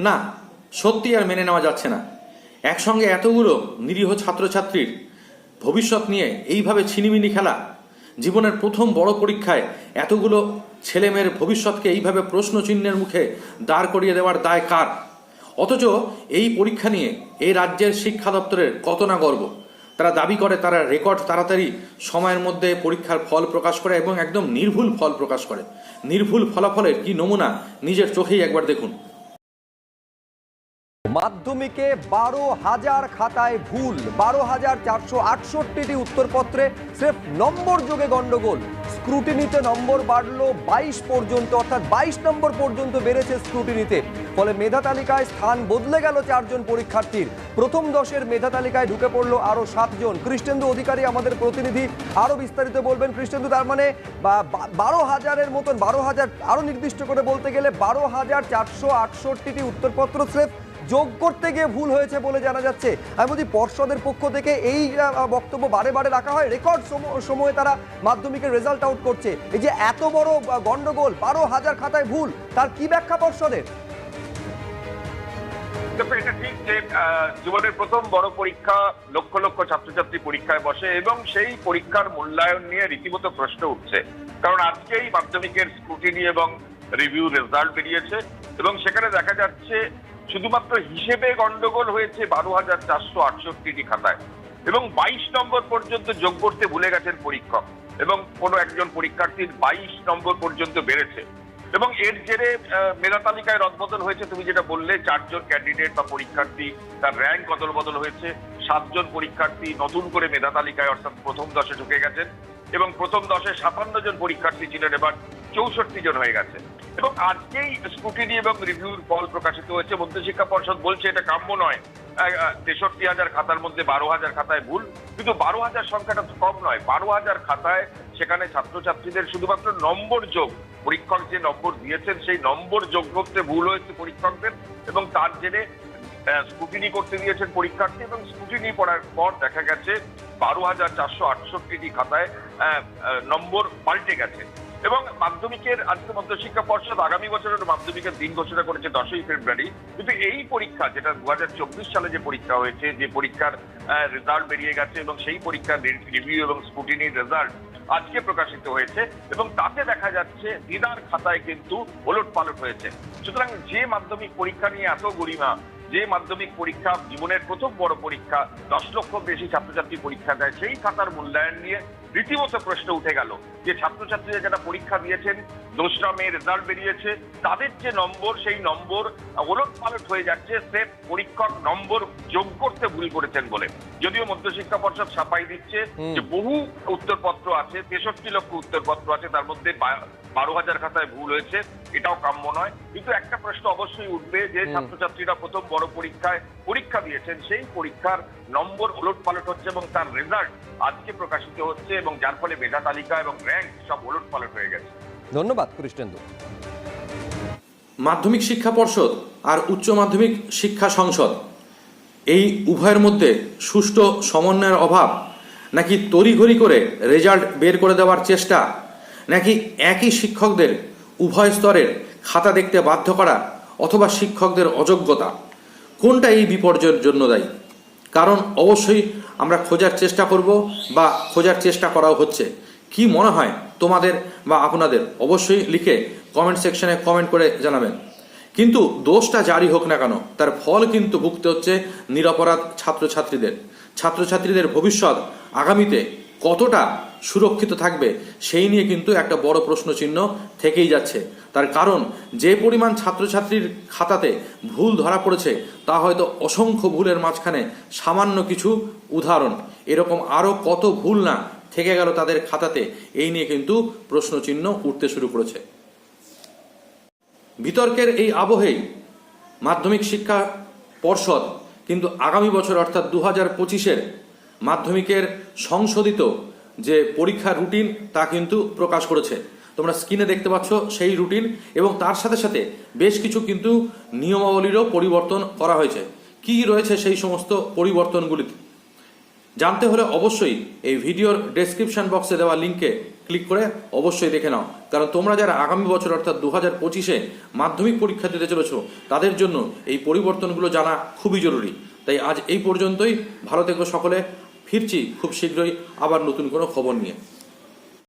না, সত্যি আর মেনে নেওয়া যাচ্ছে না। একসঙ্গে এতগুলো নিরীহ ছাত্রছাত্রীর ভবিষ্যৎ নিয়ে এইভাবে ছিনিমিনি খেলা, জীবনের প্রথম বড় পরীক্ষায় এতগুলো ছেলেমেয়ের ভবিষ্যৎকে এইভাবে প্রশ্নচিহ্নের মুখে দাঁড় করিয়ে দেওয়ার দায় কার? অথচ এই পরীক্ষা নিয়ে এই রাজ্যের শিক্ষা দপ্তরের কত না গর্ব। তারা দাবি করে তারা রেকর্ড তাড়াতাড়ি সময়ের মধ্যে পরীক্ষার ফল প্রকাশ করে এবং একদম নির্ভুল ফল প্রকাশ করে। নির্ভুল ফলাফলের কি নমুনা নিজের চোখেই একবার দেখুন। মাধ্যমিকে 12,000 খাতায় ভুল, 12,468টি উত্তরপত্রে স্রেফ নম্বর যোগে গন্ডগোল। স্ক্রুটিনিতে নম্বর বাড়লো 22 পর্যন্ত, অর্থাৎ 22 নম্বর পর্যন্ত বেড়েছে স্ক্রুটিনিতে। ফলে মেধা তালিকায় স্থান বদলে গেল 4 জন পরীক্ষার্থীর। প্রথম 10-এর মেধা তালিকায় ঢুকে পড়লো আরো 7 জন। কৃষ্ণেন্দু অধিকারী আমাদের প্রতিনিধি আরো বিস্তারিত বলবেন। কৃষ্ণেন্দু, তার মানে 12,000-এর মতন, 12,000 আরো নির্দিষ্ট করে বলতে গেলে 12,468টি উত্তরপত্র স্রেফ যোগ করতে গিয়ে ভুল হয়েছে বলে জানা যাচ্ছে। আমি বলছি, পর্ষদের পক্ষ থেকে এই বক্তব্য বারে বারে রাখা হয়, রেকর্ড সময়ে তারা মাধ্যমিকের রেজাল্ট আউট করছে। এই যে এত বড় গন্ডগোল, 12,000 খাতায় ভুল, তার কি ব্যাখ্যা পর্ষদের? এটা ঠিক যে জীবনের প্রথম বড় পরীক্ষা, লক্ষ লক্ষ ছাত্রছাত্রী পরীক্ষায় বসে এবং সেই পরীক্ষার মূল্যায়ন নিয়ে রীতিমতো প্রশ্ন উঠছে। কারণ আজকেই মাধ্যমিকের স্ক্রুটিনি এবং রিভিউ রেজাল্ট বেরিয়েছে এবং সেখানে দেখা যাচ্ছে শুধুমাত্র হিসেবে গন্ডগোল হয়েছে 12,468টি খাতায় এবং 22 নম্বর পর্যন্ত যোগ করতে ভুলে গেছেন পরীক্ষক এবং কোনো একজন পরীক্ষার্থীর 22 নম্বর পর্যন্ত বেড়েছে এবং এর জেরে মেধা তালিকায় রদবদল হয়েছে। তুমি যেটা বললে, 4 জন ক্যান্ডিডেট বা পরীক্ষার্থী তার র্যাঙ্ক অদল বদল হয়েছে। 7 জন পরীক্ষার্থী নতুন করে মেধা তালিকায় অর্থাৎ প্রথম 10-এ ঢুকে গেছেন এবং প্রথম 10-এ 57 জন পরীক্ষার্থী ছিলেন, এবার 64 জন হয়ে গেছে। এবং আজকেই স্ক্রুটিনি এবং রিভিউর ফল প্রকাশিত হয়েছে। মধ্যশিক্ষা পর্ষদ বলছে এটা কাম্য নয়। 63,000 খাতার মধ্যে 12,000 খাতায় ভুল, কিন্তু 12,000 সংখ্যাটা কম নয়। 12,000 খাতায় সেখানে ছাত্রছাত্রীদের শুধুমাত্র নম্বর যোগ, পরীক্ষক যে নম্বর দিয়েছেন সেই নম্বর যোগ করতে ভুল হয়েছে পরীক্ষকদের এবং তার জেরে স্ক্রুটিনি করতে দিয়েছেন পরীক্ষার্থী এবং স্ক্রুটিনি পড়ার পর দেখা গেছে 12,468টি খাতায় নম্বর পাল্টে গেছে। এবং মাধ্যমিকের আজকে মধ্যশিক্ষা পর্ষদ আগামী বছরের মাধ্যমিকের দিন ঘোষণা করেছে 10ই ফেব্রুয়ারি, কিন্তু এই পরীক্ষা যেটা 2024 সালে যে পরীক্ষা হয়েছে, যে পরীক্ষার রেজাল্ট বেরিয়ে গেছে এবং সেই পরীক্ষার রিভিউ এবং স্ক্রুটিনির রেজাল্ট আজকে প্রকাশিত হয়েছে এবং তাতে দেখা যাচ্ছে দিনার খাতায় কিন্তু ওলটপালট হয়েছে। সুতরাং যে মাধ্যমিক পরীক্ষা নিয়ে এত গরিমা, যে মাধ্যমিক পরীক্ষা জীবনের প্রথম বড় পরীক্ষা, 10 লক্ষ বেশি ছাত্রছাত্রী পরীক্ষা দেয়, সেই খাতার মূল্যায়ন নিয়ে রীতিমতো প্রশ্ন উঠে গেল যে ছাত্রছাত্রীরা যারা পরীক্ষা দিয়েছেন, 2রা মে রেজাল্ট বেরিয়েছে, তাদের যে নম্বর সেই নম্বর ওলটপালট হয়ে যাচ্ছে স্রেফ পরীক্ষক নম্বর যোগ করতে ভুল করেছেন বলে। যদিও মধ্যশিক্ষা পর্ষদ সাফাই দিচ্ছে যে বহু উত্তরপত্র আছে, 63 লক্ষ উত্তরপত্র আছে, তার মধ্যে 12,000 খাতায় ভুল হয়েছে, এটাও কাম্য নয়। কিন্তু একটা প্রশ্ন অবশ্যই উঠবে যে ছাত্রছাত্রীরা প্রথম বড় পরীক্ষায় পরীক্ষা দিয়েছেন, সেই পরীক্ষার নম্বর ওলটপালট হচ্ছে এবং তার রেজাল্ট আজকে প্রকাশিত হচ্ছে এবং যার ফলে মেধা তালিকা এবং র্যাঙ্ক সব ওলটপালট হয়ে গেছে। ধন্যবাদ কৃষ্ণেন্দু। মাধ্যমিক শিক্ষা পর্ষদ আর উচ্চ মাধ্যমিক শিক্ষা সংসদ, এই উভয়ের মধ্যে সুষ্ঠু সমন্বয়ের অভাব, নাকি তড়িঘড়ি করে রেজাল্ট বের করে দেওয়ার চেষ্টা, নাকি একই শিক্ষকদের উভয় স্তরের খাতা দেখতে বাধ্য করা, অথবা শিক্ষকদের অযোগ্যতা, কোনটা এই বিপর্যয়ের জন্য দায়ী? কারণ অবশ্যই আমরা খোঁজার চেষ্টা করব বা খোঁজার চেষ্টা করাও হচ্ছে। কি মনে হয় তোমাদের বা আপনাদের? অবশ্যই লিখে কমেন্ট সেকশনে কমেন্ট করে জানাবেন। কিন্তু দোষটা জারি হোক না কেন, তার ফল কিন্তু ভুগতে হচ্ছে নিরপরাধ ছাত্রছাত্রীদের ভবিষ্যৎ আগামীতে কতটা সুরক্ষিত থাকবে সেই নিয়ে কিন্তু একটা বড় প্রশ্নচিহ্ন থেকেই যাচ্ছে। তার কারণ যে পরিমাণ ছাত্রছাত্রীর খাতাতে ভুল ধরা পড়েছে তা হয়তো অসংখ্য ভুলের মাঝখানে সামান্য কিছু উদাহরণ। এরকম আরও কত ভুল না থেকে গেল তাদের খাতাতে, এই নিয়ে কিন্তু প্রশ্নচিহ্ন উঠতে শুরু করেছে। বিতর্কের এই আবহেই মাধ্যমিক শিক্ষা পর্ষদ কিন্তু আগামী বছর অর্থাৎ 2025-এর মাধ্যমিকের সংশোধিত যে পরীক্ষার রুটিন তা কিন্তু প্রকাশ করেছে। তোমরা স্ক্রিনে দেখতে পাচ্ছ সেই রুটিন এবং তার সাথে সাথে বেশ কিছু কিন্তু নিয়মাবলীরও পরিবর্তন করা হয়েছে। কি রয়েছে সেই সমস্ত পরিবর্তনগুলিতে জানতে হলে অবশ্যই এই ভিডিওর ডেসক্রিপশন বক্সে দেওয়া লিঙ্কে ক্লিক করে অবশ্যই দেখে নাও, কারণ তোমরা যারা আগামী বছর অর্থাৎ 2025-এ মাধ্যমিক পরীক্ষা দিতে চলেছো তাদের জন্য এই পরিবর্তনগুলো জানা খুবই জরুরি। তাই আজ এই পর্যন্তই, ভালো থেকো সকলে, ফিরছি খুব শীঘ্রই আবার নতুন কোনো খবর নিয়ে।